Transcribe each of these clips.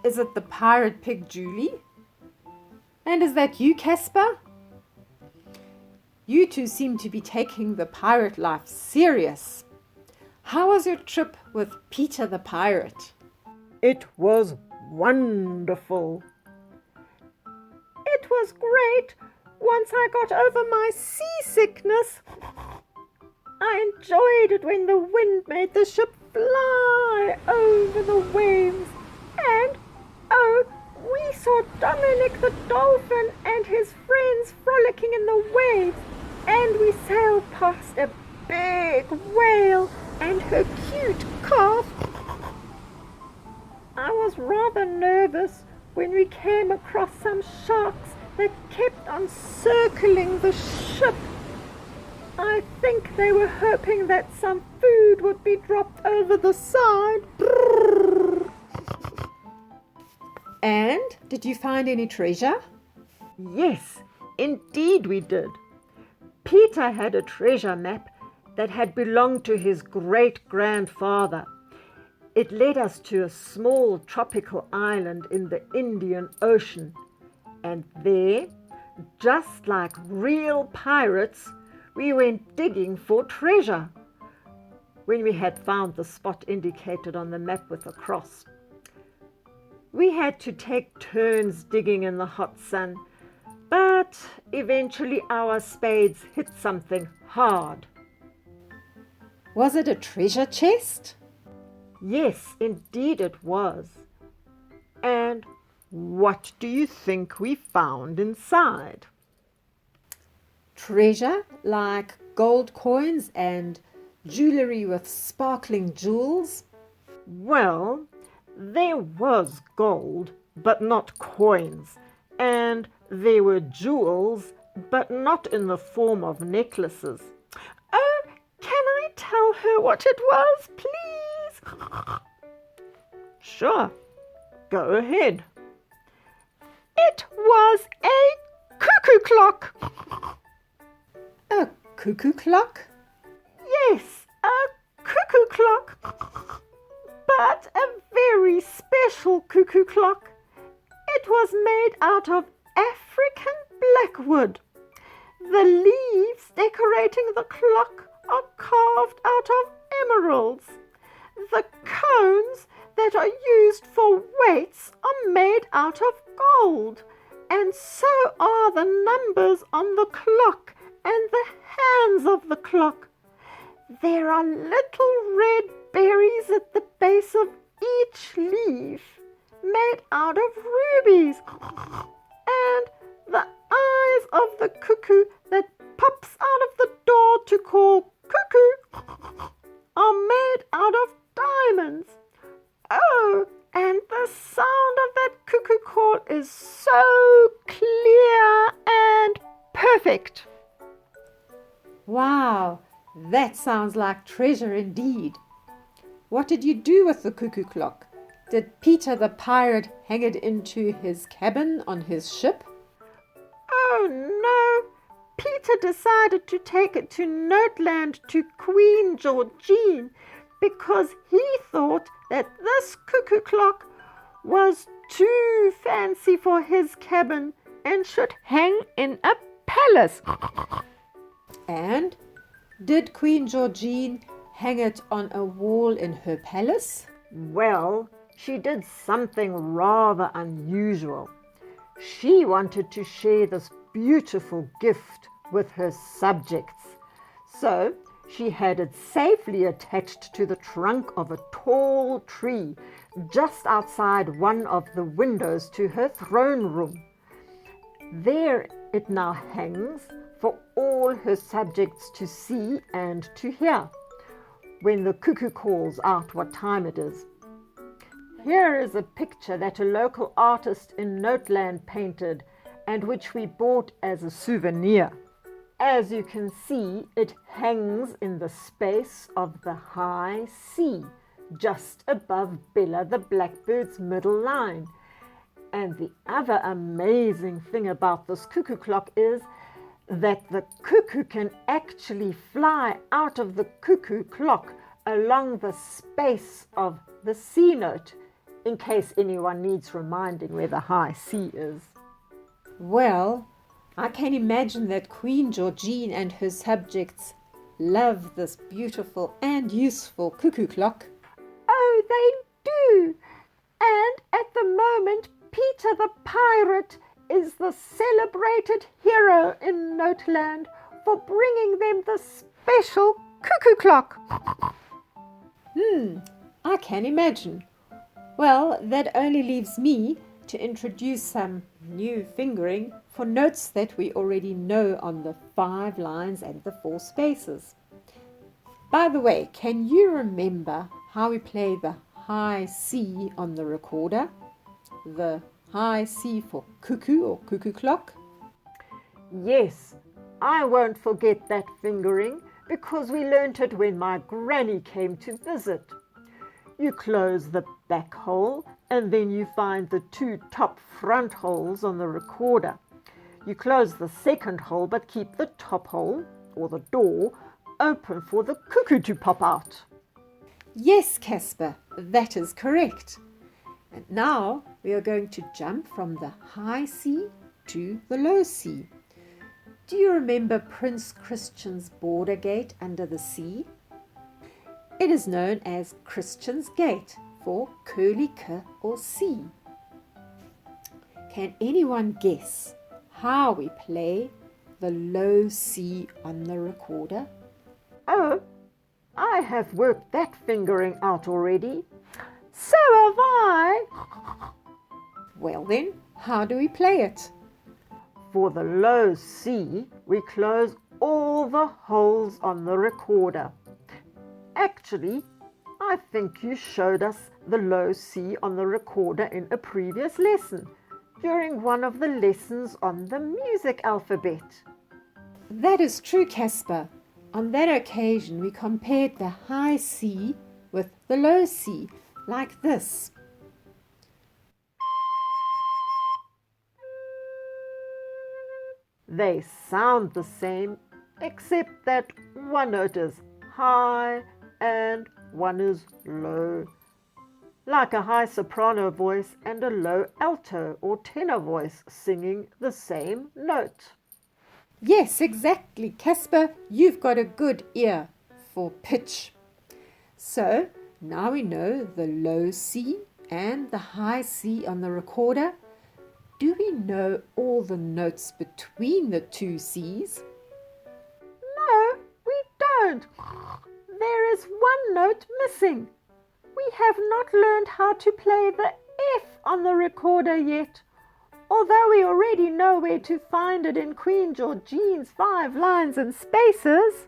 Is it the pirate pig Julie? And is that you, Casper? You two seem to be taking the pirate life serious. How was your trip with Peter the pirate? It was wonderful. It was great once I got over my seasickness. I enjoyed it when the wind made the ship fly over the waves. And, oh, we saw Dominic the dolphin and his friends frolicking in the waves. And we sailed past a big whale and her cute calf. I was rather nervous when we came across some sharks that kept on circling the ship. I think they were hoping that some food would be dropped over the side. And did you find any treasure? Yes, indeed we did. Peter had a treasure map that had belonged to his great-grandfather. It led us to a small tropical island in the Indian Ocean. And there, just like real pirates, we went digging for treasure. When we had found the spot indicated on the map with a cross, we had to take turns digging in the hot sun, but eventually our spades hit something hard. Was it a treasure chest? Yes, indeed it was. And what do you think we found inside? Treasure like gold coins and jewellery with sparkling jewels? Well, there was gold, but not coins, and there were jewels, but not in the form of necklaces. Oh, can I tell her what it was, please? Sure, go ahead. It was a cuckoo clock. A cuckoo clock? Yes, a cuckoo clock. But a very special cuckoo clock. It was made out of African blackwood. The leaves decorating the clock are carved out of emeralds. The cones that are used for weights are made out of gold, and so are the numbers on the clock and the hands of the clock. There are little red berries at the base of each leaf, made out of rubies, and the eyes of the cuckoo that pops out of the door to call cuckoo are made out of diamonds. Oh, and the sound of that cuckoo call is so clear and perfect. Wow, that sounds like treasure indeed. What did you do with the cuckoo clock? Did Peter the pirate hang it into his cabin on his ship? Oh no, Peter decided to take it to Noteland to Queen Georgine because he thought that this cuckoo clock was too fancy for his cabin and should hang in a palace. And did Queen Georgine hang it on a wall in her palace? Well, she did something rather unusual. She wanted to share this beautiful gift with her subjects. So she had it safely attached to the trunk of a tall tree just outside one of the windows to her throne room. There it now hangs for all her subjects to see and to hear when the cuckoo calls out what time it is. Here is a picture that a local artist in Noteland painted and which we bought as a souvenir. As you can see, it hangs in the space of the high sea, just above Bella the blackbird's middle line. And the other amazing thing about this cuckoo clock is that the cuckoo can actually fly out of the cuckoo clock along the space of the C note in case anyone needs reminding where the high C is. Well, I can imagine that Queen Georgine and her subjects love this beautiful and useful cuckoo clock. Oh, they do! And at the moment, Peter the pirate is the celebrated hero in Noteland for bringing them the special cuckoo clock. I can imagine. Well, that only leaves me to introduce some new fingering for notes that we already know on the 5 lines and the 4 spaces. By the way, can you remember how we play the high C on the recorder? The high C for cuckoo or cuckoo clock? Yes, I won't forget that fingering because we learnt it when my granny came to visit. You close the back hole and then you find the 2 top front holes on the recorder. You close the second hole but keep the top hole, or the door, open for the cuckoo to pop out. Yes, Casper, that is correct. And now we are going to jump from the high C to the low C. Do you remember Prince Christian's border gate under the sea? It is known as Christian's Gate for curly K or C. Can anyone guess how we play the low C on the recorder? Oh, I have worked that fingering out already. So have I. Well then, how do we play it? For the low C, we close all the holes on the recorder. Actually, I think you showed us the low C on the recorder in a previous lesson, during one of the lessons on the music alphabet. That is true, Casper. On that occasion, we compared the high C with the low C, like this. They sound the same, except that one note is high and one is low, like a high soprano voice and a low alto or tenor voice singing the same note. Yes, exactly, Casper. You've got a good ear for pitch. So now we know the low C and the high C on the recorder. Do we know all the notes between the 2 C's? No, we don't. There is one note missing. We have not learned how to play the F on the recorder yet, although we already know where to find it in Queen Georgine's 5 lines and spaces.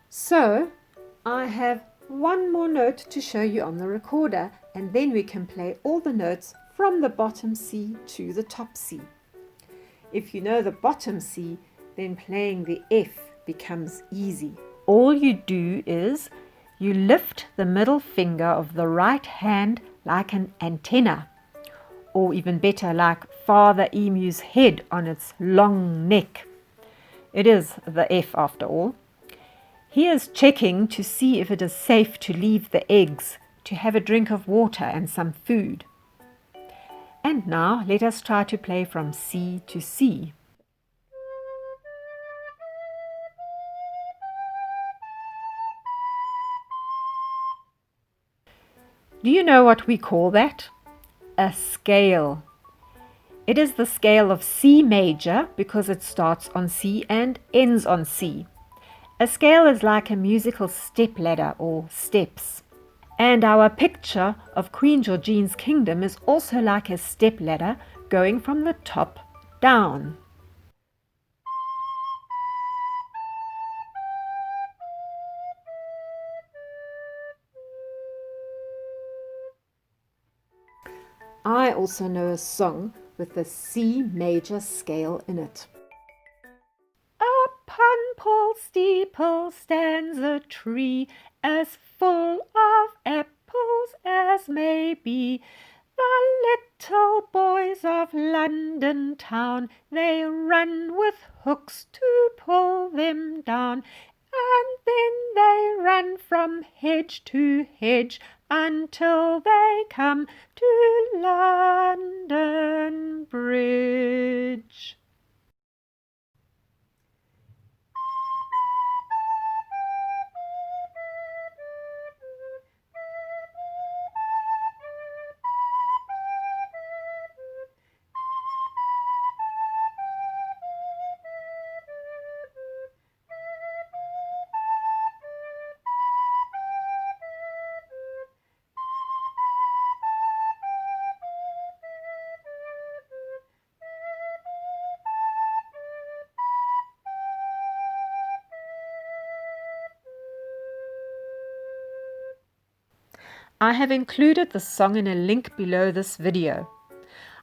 So, I have one more note to show you on the recorder, and then we can play all the notes from the bottom C to the top C. If you know the bottom C, then playing the F becomes easy. All you do is you lift the middle finger of the right hand like an antenna, or even better, like Father Emu's head on its long neck. It is the F after all. He is checking to see if it is safe to leave the eggs, to have a drink of water and some food. And now let us try to play from C to C. Do you know what we call that? A scale. It is the scale of C major because it starts on C and ends on C. A scale is like a musical step ladder or steps. And our picture of Queen Georgine's kingdom is also like a step ladder going from the top down. I also know a song with the C major scale in it. Upon Paul's steeple stands a tree as full of apples as may be. The little boys of London town, they run with hooks to pull them down, and then they run from hedge to hedge, until they come to London Bridge. I have included the song in a link below this video.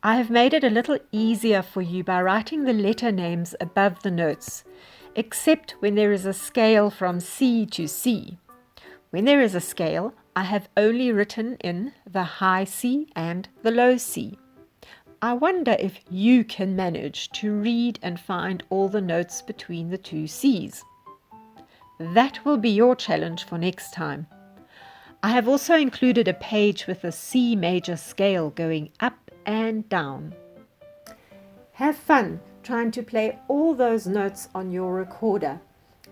I have made it a little easier for you by writing the letter names above the notes, except when there is a scale from C to C. When there is a scale, I have only written in the high C and the low C. I wonder if you can manage to read and find all the notes between the two Cs. That will be your challenge for next time. I have also included a page with a C major scale going up and down. Have fun trying to play all those notes on your recorder,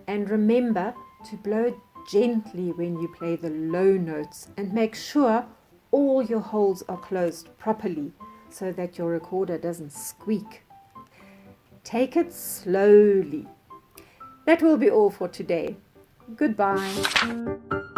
and remember to blow gently when you play the low notes, and make sure all your holes are closed properly so that your recorder doesn't squeak. Take it slowly. That will be all for today. Goodbye.